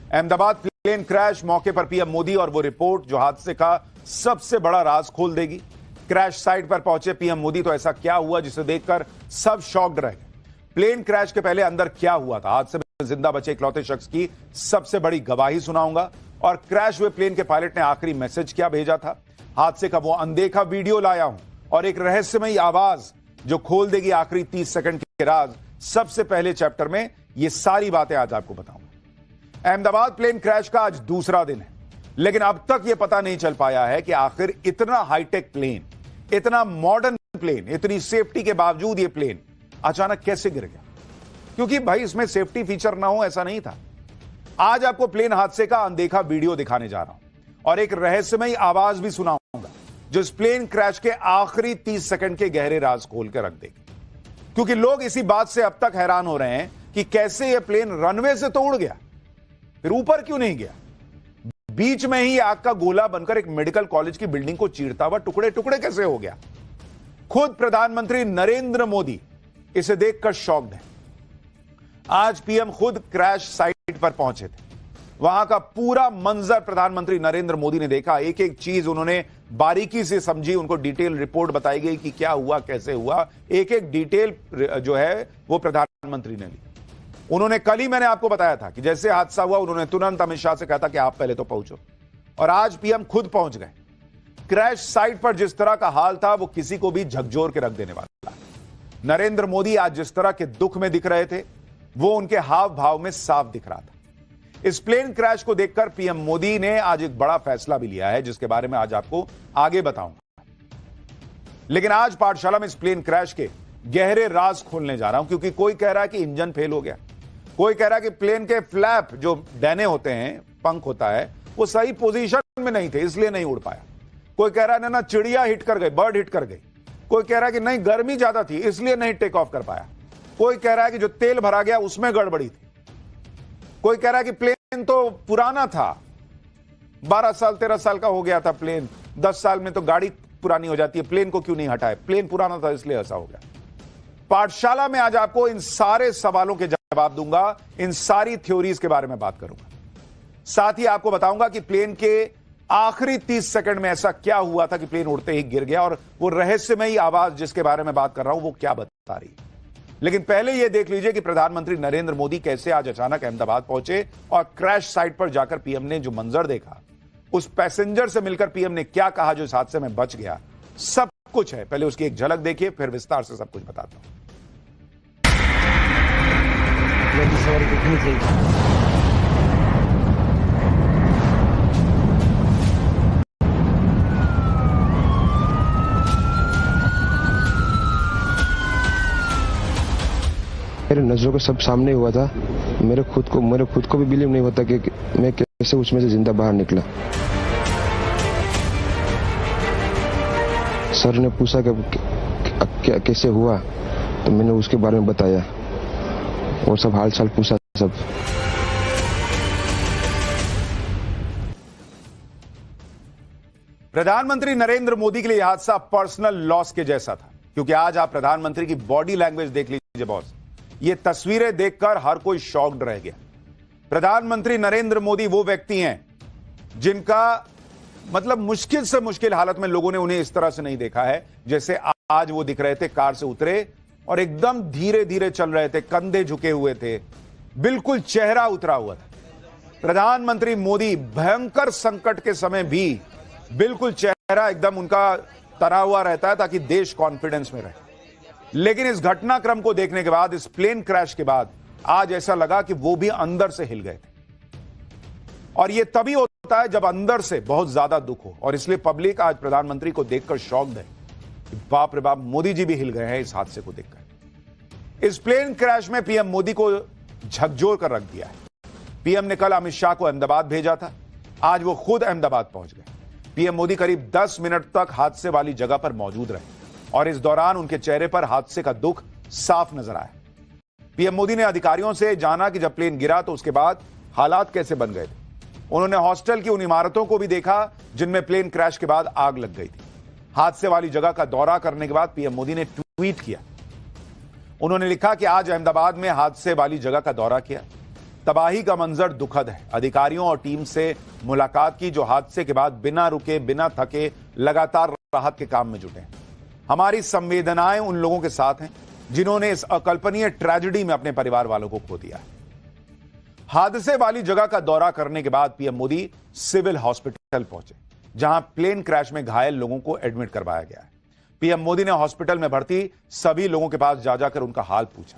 Ahmedabad plane crash, मौके पर PM Modi और वो रिपोर्ट जो हादसे का सबसे बड़ा राज खोल देगी। क्रैश साइट पर पहुंचे पीएम मोदी तो ऐसा क्या हुआ जिसे देखकर सब शॉक्ड रह गए। प्लेन क्रैश के पहले अंदर क्या हुआ था, हादसे में जिंदा बचे इकलौते शख्स की सबसे बड़ी गवाही सुनाऊंगा और क्रैश हुए प्लेन के पायलट ने आखिरी मैसेज क्या भेजा था। हादसे का वो अनदेखा वीडियो लाया हूं और एक रहस्यमयी आवाज जो खोल देगी आखिरी 30 सेकंड के राज। सबसे पहले चैप्टर में ये सारी बातें आज आपको बताऊंगा। अहमदाबाद प्लेन क्रैश का आज दूसरा दिन है, लेकिन अब तक यह पता नहीं चल पाया है कि आखिर इतना हाईटेक प्लेन, इतना मॉडर्न प्लेन, इतनी सेफ्टी के बावजूद यह प्लेन अचानक कैसे गिर गया। क्योंकि भाई इसमें सेफ्टी फीचर ना हो ऐसा नहीं था। आज आपको प्लेन हादसे का अनदेखा वीडियो दिखाने जा रहा हूं और एक रहस्यमयी आवाज भी सुनाऊंगा जो इस प्लेन क्रैश के आखिरी 30 सेकंड के गहरे राज खोल कर रख देगी। क्योंकि लोग इसी बात से अब तक हैरान हो रहे हैं कि कैसे यह प्लेन रनवे से तो उड़ गया, फिर ऊपर क्यों नहीं गया। बीच में ही आग का गोला बनकर एक मेडिकल कॉलेज की बिल्डिंग को चीरता हुआ टुकड़े टुकड़े कैसे हो गया। खुद प्रधानमंत्री नरेंद्र मोदी इसे देखकर शॉक्ड है। आज पीएम खुद क्रैश साइट पर पहुंचे थे। वहां का पूरा मंजर प्रधानमंत्री नरेंद्र मोदी ने देखा, एक एक चीज उन्होंने बारीकी से समझी, उनको डिटेल रिपोर्ट बताई गई कि क्या हुआ, कैसे हुआ, एक एक डिटेल जो है वो प्रधानमंत्री ने ली। उन्होंने कल ही मैंने आपको बताया था कि जैसे हादसा हुआ उन्होंने तुरंत अमित शाह से कहा था कि आप पहले तो पहुंचो, और आज पीएम खुद पहुंच गए। क्रैश साइट पर जिस तरह का हाल था वो किसी को भी झकझोर के रख देने वाला। नरेंद्र मोदी आज जिस तरह के दुख में दिख रहे थे वो उनके हाव भाव में साफ दिख रहा था। इस प्लेन क्रैश को देखकर पीएम मोदी ने आज एक बड़ा फैसला भी लिया है जिसके बारे में आज आपको आगे बताऊंगा। लेकिन आज पाठशाला में इस प्लेन क्रैश के गहरे राज खोलने जा रहा हूं, क्योंकि कोई कह रहा है कि इंजन फेल हो गया, कोई कह रहा है कि प्लेन के फ्लैप जो डैने होते हैं, पंख होता है, वो सही पोजीशन में नहीं थे इसलिए नहीं उड़ पाया। कोई कह रहा है ना चिड़िया हिट कर गई, बर्ड हिट कर गई। कोई कह रहा है कि नहीं गर्मी ज्यादा थी इसलिए नहीं टेक ऑफ कर पाया। कोई कह रहा है कि जो तेल भरा गया उसमें गड़बड़ी थी। कोई कह रहा है कि प्लेन तो पुराना था, 12 साल 13 साल का हो गया था प्लेन, 10 साल में तो गाड़ी पुरानी हो जाती है, प्लेन को क्यों नहीं हटाए, प्लेन पुराना था इसलिए ऐसा हो गया। पाठशाला में आज आपको इन सारे सवालों के जवाब दूंगा, इन सारी थ्योरीज के बारे में बात करूंगा। साथ ही आपको बताऊंगा कि प्लेन के आखिरी 30 सेकंड में ऐसा क्या हुआ था कि प्लेन उड़ते ही गिर गया, और वो रहस्यमयी आवाज जिसके बारे में बात कर रहा हूं वो क्या बता रही है। लेकिन पहले यह देख लीजिए कि प्रधानमंत्री नरेंद्र मोदी कैसे आज अचानक अहमदाबाद पहुंचे और क्रैश साइट पर जाकर पीएम ने जो मंजर देखा, उस पैसेंजर से मिलकर पीएम ने क्या कहा जो इस हादसे में बच गया, सब कुछ है। पहले उसकी एक झलक देखिए, फिर विस्तार से सब कुछ बताता हूं। मेरे नजरों के सब सामने हुआ था। मेरे खुद को भी बिलीव नहीं होता कि मैं कैसे उसमें से जिंदा बाहर निकला। सर ने पूछा कि कैसे हुआ, तो मैंने उसके बारे में बताया और सब हाल चाल पूछा सब। प्रधानमंत्री नरेंद्र मोदी के लिए हादसा पर्सनल लॉस के जैसा था, क्योंकि आज आप प्रधानमंत्री की बॉडी लैंग्वेज देख लीजिए बॉस। ये तस्वीरें देखकर हर कोई शॉक्ड रह गया। प्रधानमंत्री नरेंद्र मोदी वो व्यक्ति हैं जिनका मतलब मुश्किल से मुश्किल हालत में लोगों ने उन्हें इस तरह से नहीं देखा है जैसे आज वो दिख रहे थे। कार से उतरे और एकदम धीरे धीरे चल रहे थे, कंधे झुके हुए थे, बिल्कुल चेहरा उतरा हुआ था। प्रधानमंत्री मोदी भयंकर संकट के समय भी बिल्कुल चेहरा एकदम उनका तना हुआ रहता है ताकि देश कॉन्फिडेंस में रहे। लेकिन इस घटनाक्रम को देखने के बाद, इस प्लेन क्रैश के बाद, आज ऐसा लगा कि वो भी अंदर से हिल गए थे। और यह तभी होता है जब अंदर से बहुत ज्यादा दुख हो, और इसलिए पब्लिक आज प्रधानमंत्री को देखकर शॉक्ड है। बाप रे बाप, मोदी जी भी हिल गए हैं इस हादसे को देखकर। इस प्लेन क्रैश में पीएम मोदी को झकझोर कर रख दिया है। पीएम ने कल अमित शाह को अहमदाबाद भेजा था, आज वो खुद अहमदाबाद पहुंच गए। पीएम मोदी करीब 10 मिनट तक हादसे वाली जगह पर मौजूद रहे और इस दौरान उनके चेहरे पर हादसे का दुख साफ नजर आया। पीएम मोदी ने अधिकारियों से जाना कि जब प्लेन गिरा तो उसके बाद हालात कैसे बन गए थे। उन्होंने हॉस्टल की उन इमारतों को भी देखा जिनमें प्लेन क्रैश के बाद आग लग गई थी। हादसे वाली जगह का दौरा करने के बाद पीएम मोदी ने ट्वीट किया। उन्होंने लिखा कि आज अहमदाबाद में हादसे वाली जगह का दौरा किया, तबाही का मंजर दुखद है। अधिकारियों और टीम से मुलाकात की जो हादसे के बाद बिना रुके बिना थके लगातार राहत के काम में जुटे हैं। हमारी संवेदनाएं उन लोगों के साथ हैं जिन्होंने इस अकल्पनीय ट्रेजेडी में अपने परिवार वालों को खो दिया है। हादसे वाली जगह का दौरा करने के बाद पीएम मोदी सिविल हॉस्पिटल पहुंचे, जहां प्लेन क्रैश में घायल लोगों को एडमिट करवाया गया है। पीएम मोदी ने हॉस्पिटल में भर्ती सभी लोगों के पास जा जाकर उनका हाल पूछा,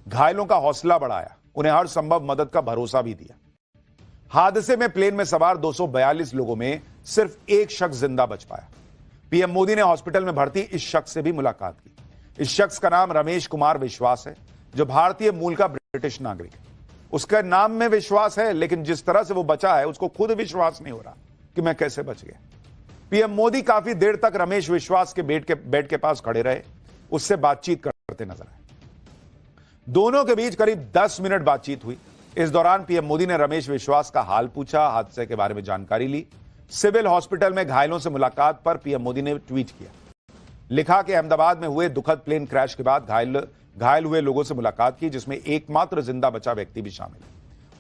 घायलों का हौसला बढ़ाया, उन्हें हर संभव मदद का भरोसा भी दिया। हादसे में प्लेन में सवार 242 लोगों में सिर्फ एक शख्स जिंदा बच पाया। पीएम मोदी ने हॉस्पिटल में भर्ती इस शख्स से भी मुलाकात की। इस शख्स का नाम रमेश कुमार विश्वास है, जो भारतीय मूल का ब्रिटिश नागरिक है। उसके नाम में विश्वास है, लेकिन जिस तरह से वो बचा है उसको खुद विश्वास नहीं हो रहा कि मैं कैसे बच गया। पीएम मोदी काफी देर तक रमेश विश्वास के बेड के पास खड़े रहे, उससे बातचीत करते नजर आए। दोनों के बीच करीब 10 मिनट बातचीत हुई। इस दौरान पीएम मोदी ने रमेश विश्वास का हाल पूछा, हादसे के बारे में जानकारी ली। सिविल हॉस्पिटल में घायलों से मुलाकात पर पीएम मोदी ने ट्वीट किया, लिखा कि अहमदाबाद में हुए दुखद प्लेन क्रैश के बाद घायल हुए लोगों से मुलाकात की, जिसमें एकमात्र जिंदा बचा व्यक्ति भी शामिल है।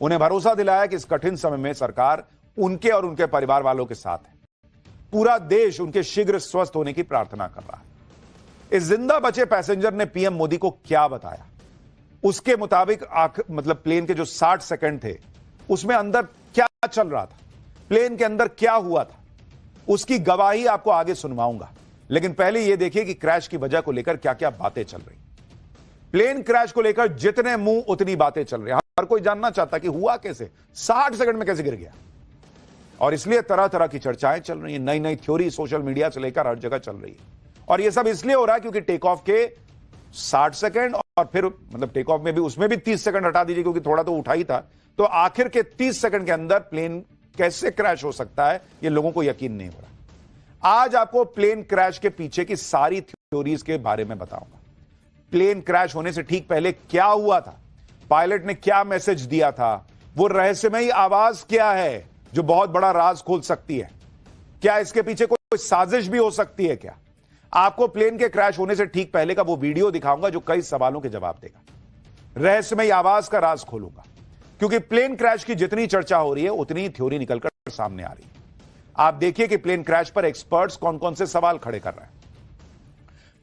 उन्हें भरोसा दिलाया कि इस कठिन समय में सरकार उनके और उनके परिवार वालों के साथ है। पूरा देश उनके शीघ्र स्वस्थ होने की प्रार्थना कर रहा है। इस जिंदा बचे पैसेंजर ने पीएम मोदी को क्या बताया, उसके मुताबिक प्लेन के जो 60 सेकंड थे उसमें अंदर क्या चल रहा था, प्लेन के अंदर क्या हुआ था, उसकी गवाही आपको आगे सुनवाऊंगा। लेकिन पहले यह देखिए कि क्रैश की वजह को लेकर क्या क्या बातें चल रही। प्लेन क्रैश को लेकर जितने मुंह उतनी बातें चल रही। हर कोई जानना चाहता कि हुआ कैसे, 60 सेकंड में कैसे गिर गया, और इसलिए तरह तरह की चर्चाएं चल रही हैं। नई नई थ्योरी सोशल मीडिया से लेकर हर जगह चल रही है। और यह सब इसलिए हो रहा है क्योंकि टेक ऑफ के 60 सेकंड और फिर टेक ऑफ में भी, उसमें भी 30 सेकंड हटा दीजिए क्योंकि थोड़ा तो उठा ही था, तो आखिर के 30 सेकंड के अंदर प्लेन कैसे क्रैश हो सकता है, यह लोगों को यकीन नहीं हो रहा। आज आपको प्लेन क्रैश के पीछे की सारी थ्योरीज के बारे में बताऊंगा। प्लेन क्रैश होने से ठीक पहले क्या हुआ था, पायलट ने क्या मैसेज दिया था, वो रहस्यमयी आवाज क्या है जो बहुत बड़ा राज खोल सकती है, क्या इसके पीछे कोई साजिश भी हो सकती है क्या। आपको प्लेन के क्रैश होने से ठीक पहले का वो वीडियो दिखाऊंगा जो कई सवालों के जवाब देगा। रहस्यमयी आवाज का राज खोलूंगा, क्योंकि प्लेन क्रैश की जितनी चर्चा हो रही है उतनी ही थ्योरी निकलकर सामने आ रही है। आप देखिए कि प्लेन क्रैश पर एक्सपर्ट्स कौन कौन से सवाल खड़े कर रहे हैं।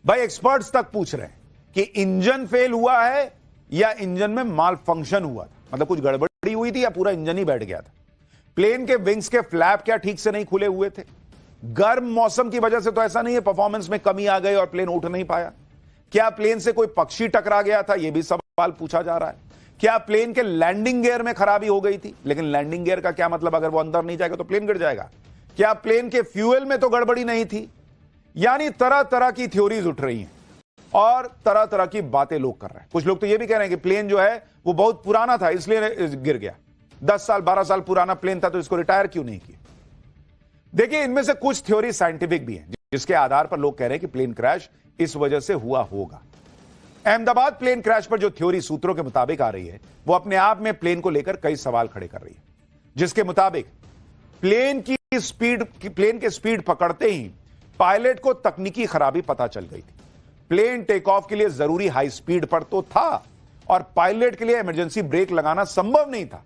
भाई एक्सपर्ट्स तक पूछ रहे हैं कि इंजन फेल हुआ है या इंजन में माल फंक्शन हुआ था, मतलब कुछ गड़बड़ी हुई थी या पूरा इंजन ही बैठ गया था। प्लेन के विंग्स के फ्लैप क्या ठीक से नहीं खुले हुए थे? गर्म मौसम की वजह से तो ऐसा नहीं है परफॉर्मेंस में कमी आ गई और प्लेन उठ नहीं पाया। क्या प्लेन से कोई पक्षी टकरा गया था? यह भी सवाल पूछा जा रहा है। क्या प्लेन के लैंडिंग गियर में खराबी हो गई थी? लेकिन लैंडिंग गियर का क्या मतलब, अगर वो अंदर नहीं जाएगा तो प्लेन गिर जाएगा। क्या प्लेन के फ्यूल में तो गड़बड़ी नहीं थी? यानी तरह तरह की थ्योरीज उठ रही हैं और तरह तरह की बातें लोग कर रहे हैं। कुछ लोग तो यह भी कह रहे हैं कि प्लेन जो है वो बहुत पुराना था इसलिए गिर गया। 10 साल 12 साल पुराना प्लेन था तो इसको रिटायर क्यों नहीं किया? देखिए, इनमें से कुछ थ्योरी साइंटिफिक भी हैं जिसके आधार पर लोग कह रहे हैं कि प्लेन क्रैश इस वजह से हुआ होगा। अहमदाबाद प्लेन क्रैश पर जो थ्योरी सूत्रों के मुताबिक आ रही है वो अपने आप में प्लेन को लेकर कई सवाल खड़े कर रही है, जिसके मुताबिक प्लेन के स्पीड पकड़ते ही पायलट को तकनीकी खराबी पता चल गई थी। प्लेन टेक ऑफ के लिए जरूरी हाई स्पीड पर तो था और पायलट के लिए इमरजेंसी ब्रेक लगाना संभव नहीं था।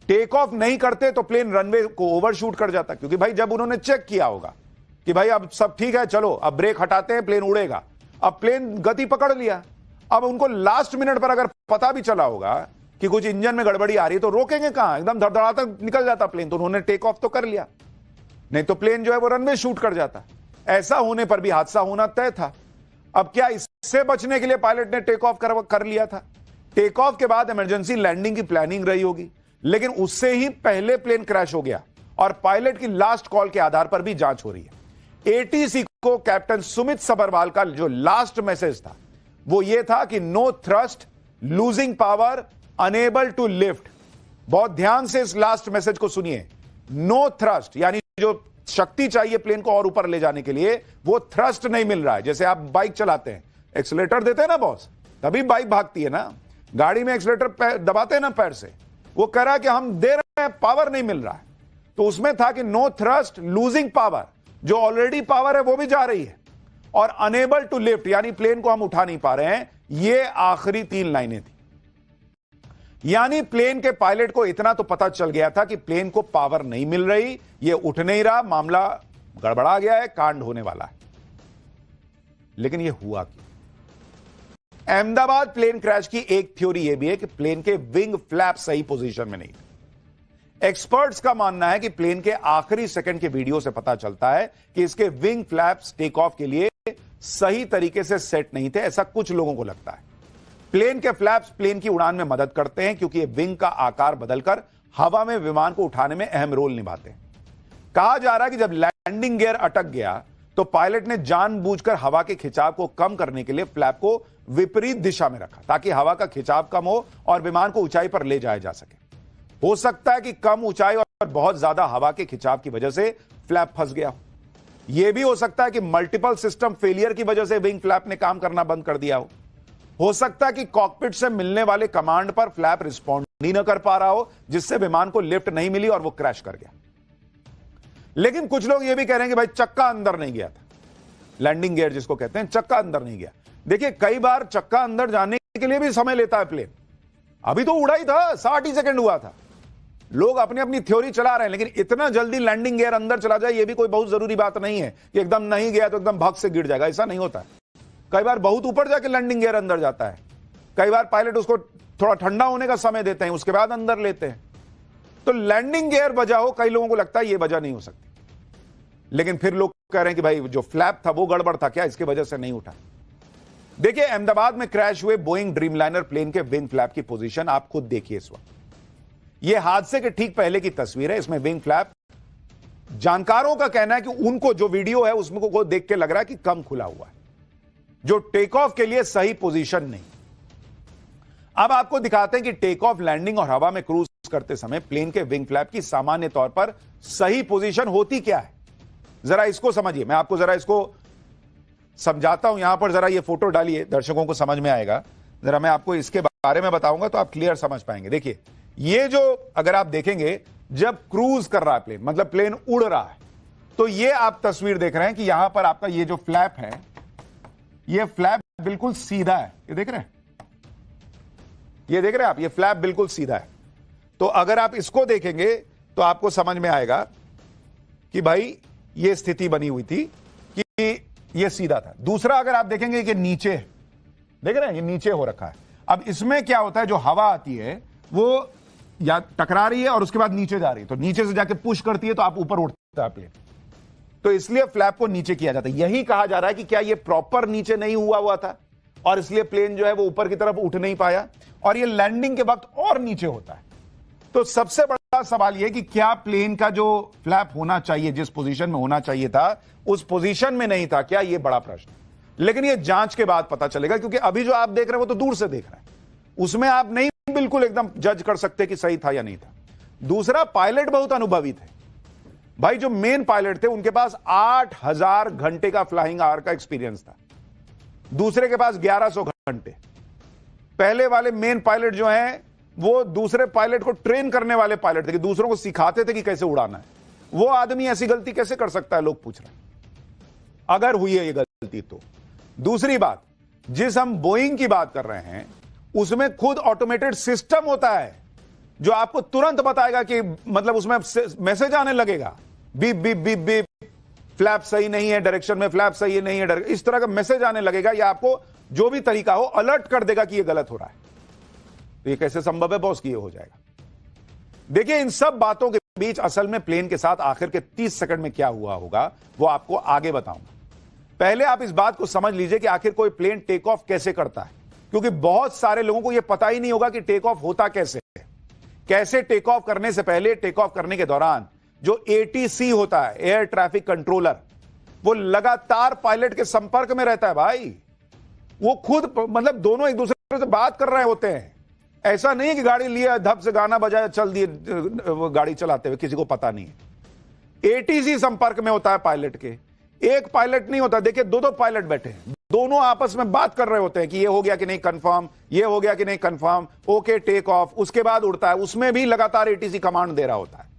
टेक ऑफ नहीं करते तो प्लेन रनवे को ओवरशूट कर जाता, क्योंकि भाई जब उन्होंने चेक किया होगा कि भाई अब सब ठीक है, चलो अब ब्रेक हटाते हैं, प्लेन उड़ेगा। अब प्लेन गति पकड़ लिया। अब उनको लास्ट मिनट पर अगर पता भी चला होगा कि कुछ इंजन में गड़बड़ी आ रही है तो रोकेंगे कहां? एकदम धड़धड़ाता निकल जाता प्लेन। तो उन्होंने टेक ऑफ तो कर लिया, नहीं तो प्लेन जो है वो रनवे शूट कर जाता। ऐसा होने पर भी हादसा होना तय था। अब क्या इससे बचने के लिए पायलट ने टेक ऑफ कर लिया था? टेक ऑफ के बाद इमरजेंसी लैंडिंग की प्लानिंग रही होगी, लेकिन उससे ही पहले प्लेन क्रैश हो गया और पायलट की लास्ट कॉल के आधार पर भी जांच हो रही है। एटीसी को कैप्टन सुमित सबरवाल का जो लास्ट मैसेज था वो ये था कि no thrust, losing power, unable to lift. बहुत ध्यान से इस लास्ट मैसेज को सुनिए। नो थ्रस्ट यानी जो शक्ति चाहिए प्लेन को और ऊपर ले जाने के लिए वो थ्रस्ट नहीं मिल रहा है। जैसे आप बाइक चलाते हैं, एक्सीलरेटर देते हैं ना बॉस, तभी बाइक भागती है ना। गाड़ी में एक्सीलरेटर दबाते हैं ना पैर से, वो कह रहा है कि हम दे रहे हैं, पावर नहीं मिल रहा है। तो उसमें था कि नो थ्रस्ट, लूजिंग पावर, जो ऑलरेडी पावर है वो भी जा रही है, और अनेबल टू लिफ्ट यानी प्लेन को हम उठा नहीं पा रहे हैं। ये आखिरी 3 लाइनें थी। यानी प्लेन के पायलट को इतना तो पता चल गया था कि प्लेन को पावर नहीं मिल रही, यह उठ नहीं रहा, मामला गड़बड़ा गया है, कांड होने वाला है। लेकिन यह हुआ क्यों? अहमदाबाद प्लेन क्रैश की एक थ्योरी यह भी है कि प्लेन के विंग फ्लैप सही पोजीशन में नहीं थे। एक्सपर्ट्स का मानना है कि प्लेन के आखिरी सेकंड के वीडियो से पता चलता है कि इसके विंग फ्लैप्स टेक ऑफ के लिए सही तरीके से सेट नहीं थे, ऐसा कुछ लोगों को लगता है। प्लेन के फ्लैप्स प्लेन की उड़ान में मदद करते हैं क्योंकि ये विंग का आकार बदलकर हवा में विमान को उठाने में अहम रोल निभाते हैं। कहा जा रहा है कि जब लैंडिंग गियर अटक गया तो पायलट ने जानबूझकर हवा के खिंचाव को कम करने के लिए फ्लैप को विपरीत दिशा में रखा ताकि हवा का खिंचाव कम हो और विमान को ऊंचाई पर ले जाया जा सके। हो सकता है कि कम ऊंचाई और बहुत ज्यादा हवा के खिंचाव की वजह से फ्लैप फंस गया हो। यह भी हो सकता है कि मल्टीपल सिस्टम फेलियर की वजह से विंग फ्लैप ने काम करना बंद कर दिया हो सकता है कि कॉकपिट से मिलने वाले कमांड पर फ्लैप रिस्पॉन्ड ही न कर पा रहा हो, जिससे विमान को लिफ्ट नहीं मिली और वो क्रैश कर गया। लेकिन कुछ लोग ये भी कह रहे हैं कि भाई चक्का अंदर नहीं गया था, लैंडिंग गियर जिसको कहते हैं, चक्का अंदर नहीं गया। देखिए कई बार चक्का अंदर जाने के लिए भी समय लेता है प्लेन। अभी तो उड़ा ही था, 60 ही सेकंड हुआ था। लोग अपनी अपनी थ्योरी चला रहे हैं, लेकिन इतना जल्दी लैंडिंग गियर अंदर चला जाए यह भी कोई बहुत जरूरी बात नहीं है कि एकदम नहीं गया तो एकदम भग से गिर जाएगा, ऐसा नहीं होता है। कई बार बहुत ऊपर जाके लैंडिंग गियर अंदर जाता है, कई बार पायलट उसको थोड़ा ठंडा होने का समय देते हैं, उसके बाद अंदर लेते हैं। तो लैंडिंग गियर वजह हो, कई लोगों को लगता है यह वजह नहीं हो सकती, लेकिन फिर लोग कह रहे हैं कि भाई जो फ्लैप था वो गड़बड़ था क्या, इसकी वजह से नहीं उठा। देखिए अहमदाबाद में क्रैश हुए बोइंग ड्रीमलाइनर प्लेन के विंग फ्लैप की पोजीशन आप खुद देखिए इस वक्त। यह हादसे के ठीक पहले की तस्वीर है। इसमें विंग फ्लैप, जानकारों का कहना है कि उनको जो वीडियो है उसमें को देख के लग रहा है कि कम खुला हुआ है, जो टेक ऑफ के लिए सही पोजीशन नहीं। अब आपको दिखाते हैं कि टेक ऑफ, लैंडिंग और हवा में क्रूज करते समय प्लेन के विंग फ्लैप की सामान्य तौर पर सही पोजीशन होती क्या है। जरा इसको समझिए, मैं आपको जरा इसको समझाता हूं। यहां पर जरा ये फोटो डालिए, दर्शकों को समझ में आएगा। जरा मैं आपको इसके बारे में बताऊंगा तो आप क्लियर समझ पाएंगे। देखिए ये जो अगर आप देखेंगे जब क्रूज कर रहा है प्लेन, मतलब प्लेन उड़ रहा है, तो ये आप तस्वीर देख रहे हैं कि यहां पर आपका ये जो फ्लैप है, ये फ्लैप बिल्कुल सीधा है। ये देख रहे हैं, ये देख रहे हैं आप, ये फ्लैप बिल्कुल सीधा है। तो अगर आप इसको देखेंगे तो आपको समझ में आएगा कि भाई ये स्थिति बनी हुई थी कि ये सीधा था। दूसरा अगर आप देखेंगे कि नीचे, देख रहे हैं ये नीचे हो रखा है। अब इसमें क्या होता है, जो हवा आती है वो या टकरा रही है और उसके बाद नीचे जा रही है, तो नीचे से जाके पुश करती है तो आप ऊपर उठता है प्लेन, तो इसलिए फ्लैप को नीचे किया जाता है। यही कहा जा रहा है कि क्या ये प्रॉपर नीचे नहीं हुआ था और इसलिए प्लेन जो है वो ऊपर की तरफ उठ नहीं पाया और ये लैंडिंग के वक्त और नीचे होता है। तो सबसे बड़ा सवाल यह कि क्या प्लेन का जो फ्लैप होना चाहिए, जिस पोजीशन में होना चाहिए था, उस पोजीशन में नहीं था क्या, यह बड़ा प्रश्न। लेकिन यह जांच के बाद पता चलेगा, क्योंकि अभी जो आप देख रहे हैं वो तो दूर से देख रहे हैं, उसमें आप नहीं बिल्कुल एकदम जज कर सकते कि सही था या नहीं था। दूसरा, पायलट बहुत अनुभवी थे भाई। जो मेन पायलट थे उनके पास 8000 घंटे का फ्लाइंग आवर का एक्सपीरियंस था, दूसरे के पास 1100 घंटे। पहले वाले मेन पायलट जो हैं वो दूसरे पायलट को ट्रेन करने वाले पायलट थे कि दूसरों को सिखाते थे कि कैसे उड़ाना है। वो आदमी ऐसी गलती कैसे कर सकता है, लोग पूछ रहे हैं, अगर हुई है ये गलती तो। दूसरी बात, जिस हम बोइंग की बात कर रहे हैं उसमें खुद ऑटोमेटेड सिस्टम होता है जो आपको तुरंत बताएगा कि मतलब उसमें मैसेज आने लगेगा, beep beep beep beep, flap सही नहीं है डायरेक्शन में, फ्लैप सही नहीं है, इस तरह का मैसेज आने लगेगा, या आपको जो भी तरीका हो अलर्ट कर देगा कि यह गलत हो रहा है। तो ये कैसे संभव है बॉस कि ये हो जाएगा। देखिए इन सब बातों के बीच असल में प्लेन के साथ आखिर के 30 सेकंड में क्या हुआ होगा वो आपको आगे बताऊंगा। पहले आप इस बात को समझ लीजिए कि आखिर कोई प्लेन टेक ऑफ कैसे करता है, क्योंकि बहुत सारे लोगों को यह पता ही नहीं होगा कि टेक ऑफ होता कैसे है। कैसे टेक ऑफ करने से पहले, टेक ऑफ करने के दौरान जो एटीसी होता है, एयर ट्रैफिक कंट्रोलर, वो लगातार पायलट के संपर्क में रहता है भाई। वो खुद मतलब दोनों एक दूसरे से बात कर रहे होते हैं। ऐसा नहीं है कि गाड़ी लिया, धप से गाना बजाया, चल दिए गाड़ी चलाते हुए, किसी को पता नहीं है। एटीसी संपर्क में होता है पायलट के। एक पायलट नहीं होता, देखिए दो पायलट बैठे हैं, दोनों आपस में बात कर रहे होते हैं कि ये हो गया कि नहीं कंफर्म, ये हो गया कि नहीं कंफर्म, ओके टेक ऑफ, उसके बाद उड़ता है। उसमें भी लगातार एटीसी कमांड दे रहा होता है।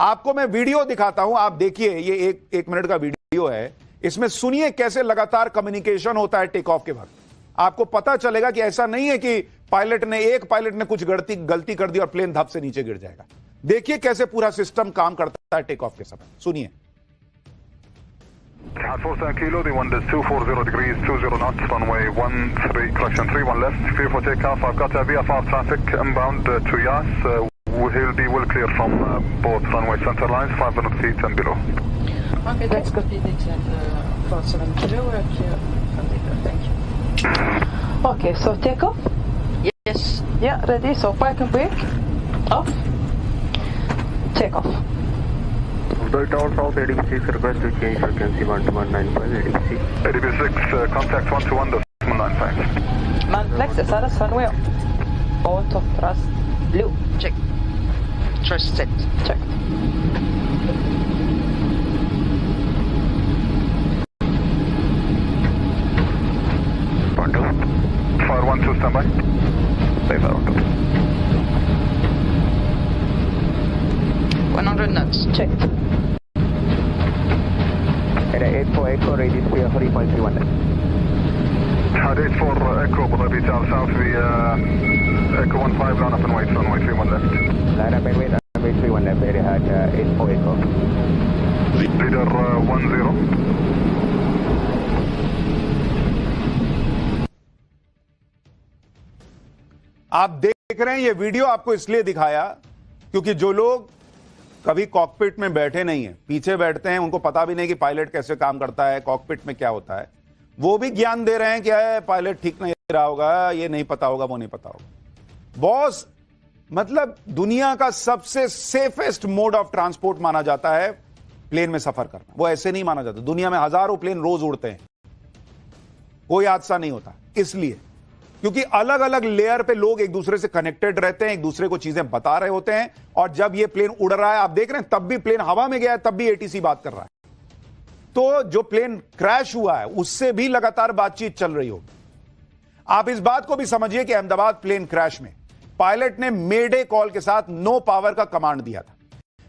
आपको मैं वीडियो दिखाता हूं, आप देखिए, ये एक मिनट का वीडियो है, इसमें सुनिए कैसे लगातार कम्युनिकेशन होता है टेक ऑफ के वक्त। आपको पता चलेगा कि ऐसा नहीं है कि एक पायलट ने कुछ गलती कर दी और प्लेन धप से नीचे गिर जाएगा। देखिए कैसे पूरा सिस्टम काम करता है टेक ऑफ के समय, सुनिए। 47 kilo, the wind is 240 degrees, 20 knots, runway 13, correction 31 left, clear for takeoff. I've got VFR traffic inbound to Yas. He'll be well clear from both runway center lines, 500 feet and below. Okay, that's copy the exact 47 kilo, we're clear from takeoff, thank you. Okay, so takeoff? Yes. Yeah, ready, so park and brake, off, takeoff. The tower south ADB6 request to change frequency 12195 ADB6. ADB6 contact 121.95. Manflex, SRS runway, auto thrust, blue, check. Thrust set, check. Fire 1-2 standby. Fire 1-2. 100 knots, checked. At 84 radius 3.31 left. At 84 Echo, Abu Dhabi south, we Echo 15 line up and wait, runway 31 left. Line up and wait, runway 31 left, very hard, 84 Echo. Leader 10. आप देख रहे हैं ये video आपको इसलिए दिखाया क्योंकि जो लोग कभी कॉकपिट में बैठे नहीं है, पीछे बैठते हैं, उनको पता भी नहीं कि पायलट कैसे काम करता है, कॉकपिट में क्या होता है, वो भी ज्ञान दे रहे हैं कि पायलट ठीक नहीं रहा होगा, ये नहीं पता होगा, वो नहीं पता होगा। बॉस मतलब दुनिया का सबसे सेफेस्ट मोड ऑफ ट्रांसपोर्ट माना जाता है प्लेन में सफर करना। वो ऐसे नहीं माना जाता। दुनिया में हजारों प्लेन रोज उड़ते हैं, कोई हादसा नहीं होता, इसलिए क्योंकि अलग अलग लेयर पे लोग एक दूसरे से कनेक्टेड रहते हैं, एक दूसरे को चीजें बता रहे होते हैं। और जब ये प्लेन उड़ रहा है, आप देख रहे हैं, तब भी प्लेन हवा में गया है, तब भी एटीसी बात कर रहा है। तो जो प्लेन क्रैश हुआ है उससे भी लगातार बातचीत चल रही होगी। आप इस बात को भी समझिए कि अहमदाबाद प्लेन क्रैश में पायलट ने मेडे कॉल के साथ नो पावर का कमांड दिया था,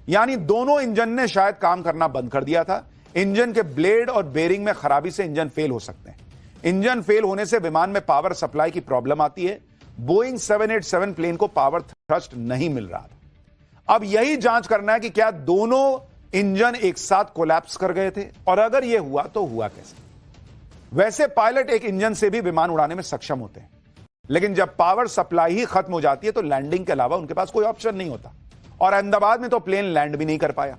यानी दोनों इंजन ने शायद काम करना बंद कर दिया था। इंजन के ब्लेड और बेरिंग में खराबी से इंजन फेल हो सकते हैं। इंजन फेल होने से विमान में पावर सप्लाई की प्रॉब्लम आती है। बोइंग 787 प्लेन को पावर थ्रस्ट नहीं मिल रहा था। अब यही जांच करना है कि क्या दोनों इंजन एक साथ कोलैप्स कर गए थे, और अगर यह हुआ तो हुआ कैसे। वैसे पायलट एक इंजन से भी विमान उड़ाने में सक्षम होते हैं, लेकिन जब पावर सप्लाई ही खत्म हो जाती है तो लैंडिंग के अलावा उनके पास कोई ऑप्शन नहीं होता। और अहमदाबाद में तो प्लेन लैंड भी नहीं कर पाया।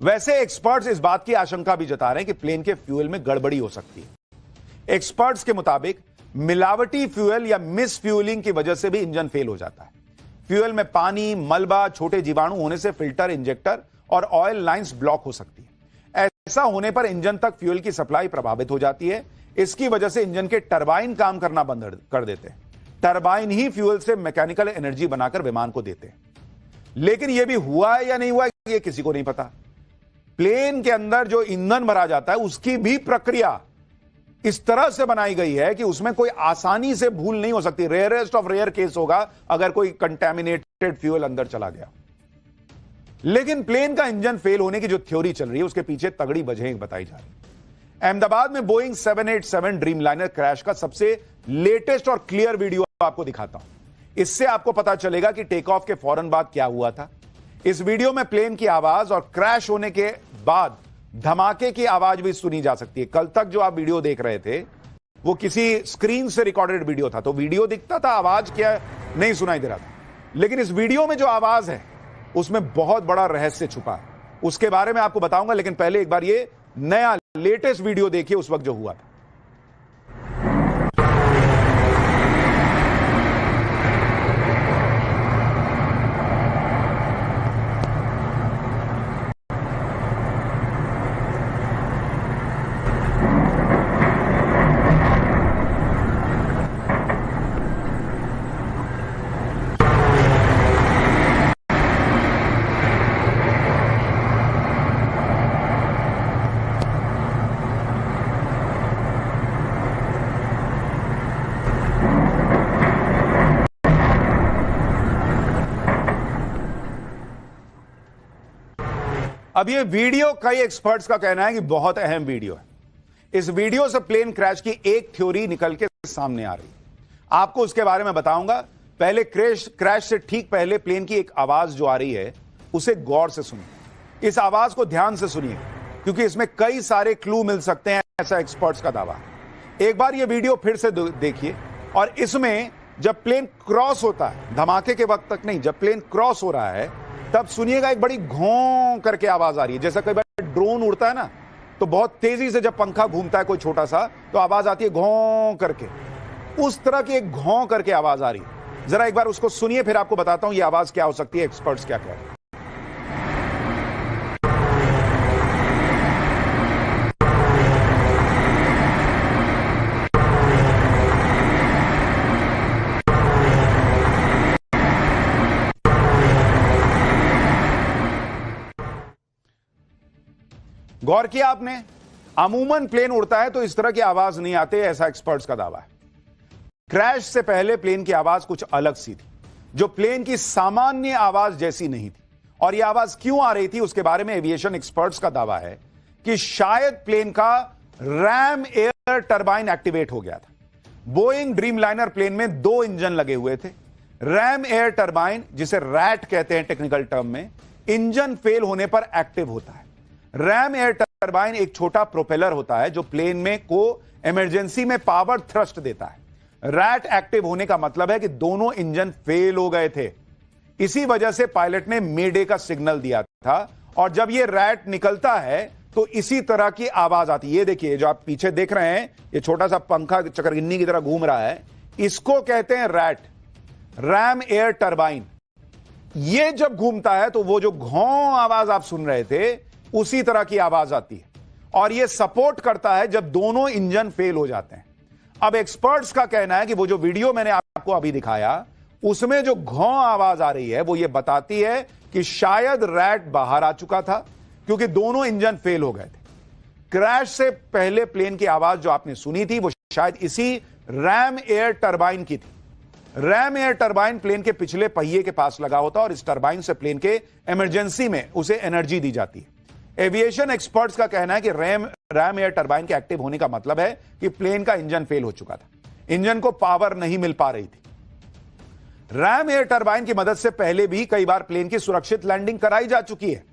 वैसे एक्सपर्ट्स इस बात की आशंका भी जता रहे हैं कि प्लेन के फ्यूल में गड़बड़ी हो सकती है। एक्सपर्ट्स के मुताबिक मिलावटी फ्यूल या मिस फ्यूलिंग की वजह से भी इंजन फेल हो जाता है। फ्यूल में पानी, मलबा, छोटे जीवाणु होने से फिल्टर, इंजेक्टर और ऑयल लाइंस ब्लॉक हो सकती है। ऐसा होने पर इंजन तक फ्यूल की सप्लाई प्रभावित हो जाती है। इसकी वजह से इंजन के टरबाइन काम करना बंद कर देते हैं। टरबाइन ही फ्यूल से मैकेनिकल एनर्जी बनाकर विमान को देते हैं। लेकिन यह भी हुआ है या नहीं हुआ, यह किसी को नहीं पता। प्लेन के अंदर जो ईंधन भरा जाता है उसकी भी प्रक्रिया इस तरह से बनाई गई है कि उसमें कोई आसानी से भूल नहीं हो सकती। रेयरेस्ट ऑफ रेयर केस होगा अगर कोई कंटेमिनेटेड फ्यूल अंदर चला गया। लेकिन प्लेन का इंजन फेल होने की जो थ्योरी चल रही है उसके पीछे तगड़ी वजहें बताई जा रही है। अहमदाबाद में बोइंग 787 ड्रीमलाइनर क्रैश का सबसे लेटेस्ट और क्लियर वीडियो आपको दिखाता हूं। इससे आपको पता चलेगा कि टेक ऑफ के फौरन बाद क्या हुआ था। इस वीडियो में प्लेन की आवाज और क्रैश होने के बाद धमाके की आवाज भी सुनी जा सकती है। कल तक जो आप वीडियो देख रहे थे वो किसी स्क्रीन से रिकॉर्डेड वीडियो था, तो वीडियो दिखता था, आवाज क्या नहीं सुनाई दे रहा था। लेकिन इस वीडियो में जो आवाज है उसमें बहुत बड़ा रहस्य छुपा है, उसके बारे में आपको बताऊंगा। लेकिन पहले एक बार ये नया लेटेस्ट वीडियो देखिए उस वक्त जो हुआ था। अब ये वीडियो कई एक्सपर्ट्स का कहना है कि बहुत अहम वीडियो है। इस वीडियो से प्लेन क्रैश की एक थ्योरी निकल के सामने आ रही है। आपको उसके बारे में बताऊंगा। पहले क्रैश से ठीक पहले प्लेन की एक आवाज जो आ रही है उसे गौर से सुनिए। इस आवाज को ध्यान से सुनिए क्योंकि इसमें कई सारे क्लू मिल सकते हैं, ऐसा एक्सपर्ट्स का दावा है। एक बार ये वीडियो फिर से देखिए और इसमें जब प्लेन क्रॉस होता है, धमाके के वक्त तक नहीं, जब प्लेन क्रॉस हो रहा है तब सुनिएगा एक बड़ी घों करके आवाज आ रही है। जैसा कई बार ड्रोन उड़ता है ना तो बहुत तेजी से जब पंखा घूमता है कोई छोटा सा तो आवाज आती है घों करके, उस तरह की एक घों करके आवाज आ रही है। जरा एक बार उसको सुनिए फिर आपको बताता हूं ये आवाज क्या हो सकती है, एक्सपर्ट्स क्या कह रहे हैं। गौर किया आपने? अमूमन प्लेन उड़ता है तो इस तरह की आवाज नहीं आती, ऐसा एक्सपर्ट्स का दावा है। क्रैश से पहले प्लेन की आवाज कुछ अलग सी थी, जो प्लेन की सामान्य आवाज जैसी नहीं थी। और यह आवाज क्यों आ रही थी उसके बारे में एविएशन एक्सपर्ट्स का दावा है कि शायद प्लेन का रैम एयर टरबाइन एक्टिवेट हो गया था। बोइंग ड्रीमलाइनर प्लेन में 2 इंजन लगे हुए थे। रैम एयर टरबाइन, जिसे रैट कहते हैं टेक्निकल टर्म में, इंजन फेल होने पर एक्टिव होता है। रैम एयर टरबाइन एक छोटा प्रोपेलर होता है जो प्लेन में को इमरजेंसी में पावर थ्रस्ट देता है। रैट एक्टिव होने का मतलब है कि दोनों इंजन फेल हो गए थे। इसी वजह से पायलट ने मेडे का सिग्नल दिया था और जब यह रैट निकलता है तो इसी तरह की आवाज आती है। ये देखिए जो आप पीछे देख रहे हैं, ये छोटा सा पंखा चक्रगिन्नी की तरह घूम रहा है, इसको कहते हैं रैट, रैम एयर टरबाइन। ये जब घूमता है तो वो जो घों आवाज आप सुन रहे थे उसी तरह की आवाज आती है और यह सपोर्ट करता है जब दोनों इंजन फेल हो जाते हैं। अब एक्सपर्ट्स का कहना है कि वो जो वीडियो मैंने आपको अभी दिखाया उसमें जो घों आवाज आ रही है वो ये बताती है कि शायद रैट बाहर आ चुका था क्योंकि दोनों इंजन फेल हो गए थे। क्रैश से पहले प्लेन की आवाज जो आपने सुनी थी वो शायद इसी रैम एयर टरबाइन की थी। रैम एयर टरबाइन प्लेन के पिछले पहिए के पास लगा होता और इस टरबाइन से प्लेन के इमरजेंसी में उसे एनर्जी दी जाती है। एविएशन एक्सपर्ट्स का कहना है कि रैम एयर टरबाइन के एक्टिव होने का मतलब है कि प्लेन का इंजन फेल हो चुका था, इंजन को पावर नहीं मिल पा रही थी। रैम एयर टरबाइन की मदद से पहले भी कई बार प्लेन की सुरक्षित लैंडिंग कराई जा चुकी है।